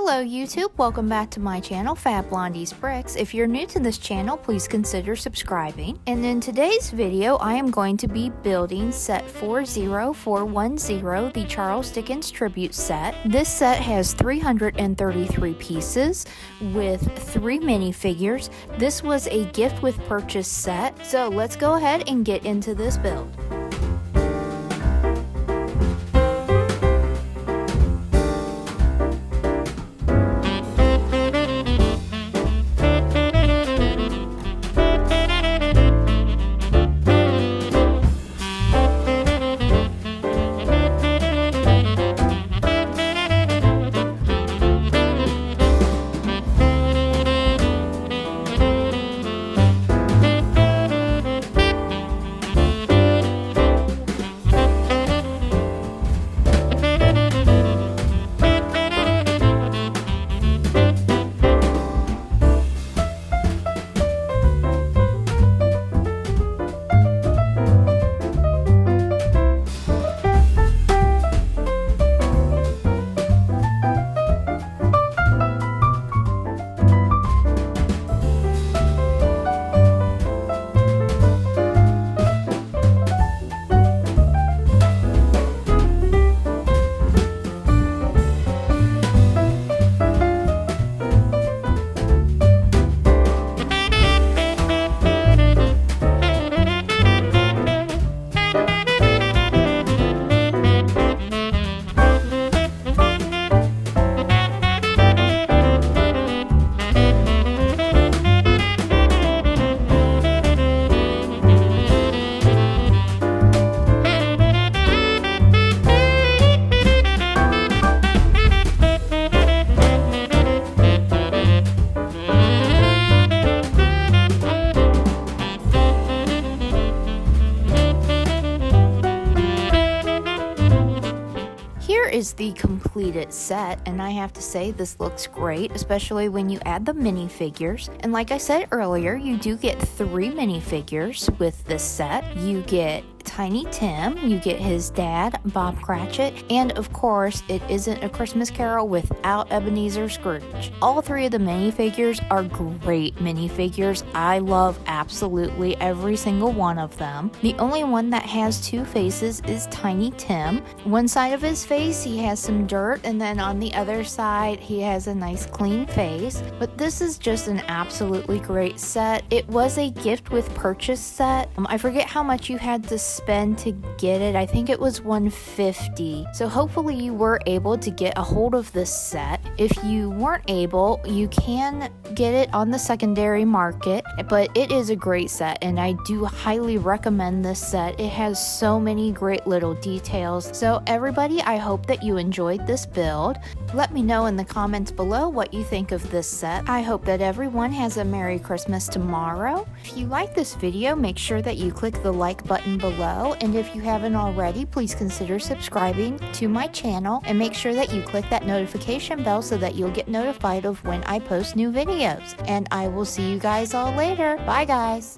Hello YouTube, welcome back to my channel, Fab Blondie's Bricks. If you're new to this channel, please consider subscribing. And in today's video, I am going to be building set 40410, the Charles Dickens tribute set. This set has 333 pieces with 3 minifigures. This was a gift with purchase set, so let's go ahead and get into this build. Is the completed set, and I have to say this looks great, especially when you add the minifigures. And like I said earlier, you do get 3 minifigures with this set. You get Tiny Tim, you get his dad, Bob Cratchit, and of course, it isn't A Christmas Carol without Ebenezer Scrooge. All 3 of the minifigures are great minifigures. I love absolutely every single one of them. The only one that has 2 faces is Tiny Tim. One side of his face, he has some dirt, and then on the other side, he has a nice clean face. But this is just an absolutely great set. It was a gift with purchase set. I forget how much you had to spend to get it. I think it was $150. So hopefully you were able to get a hold of this set. If you weren't able, you can get it on the secondary market, but it is a great set and I do highly recommend this set. It has so many great little details. So everybody, I hope that you enjoyed this build. Let me know in the comments below what you think of this set. I hope that everyone has a Merry Christmas tomorrow. If you like this video, make sure that you click the like button below, and if you haven't already, please consider subscribing to my channel and make sure that you click that notification bell so that you'll get notified of when I post new videos. And I will see you guys all later. Bye guys!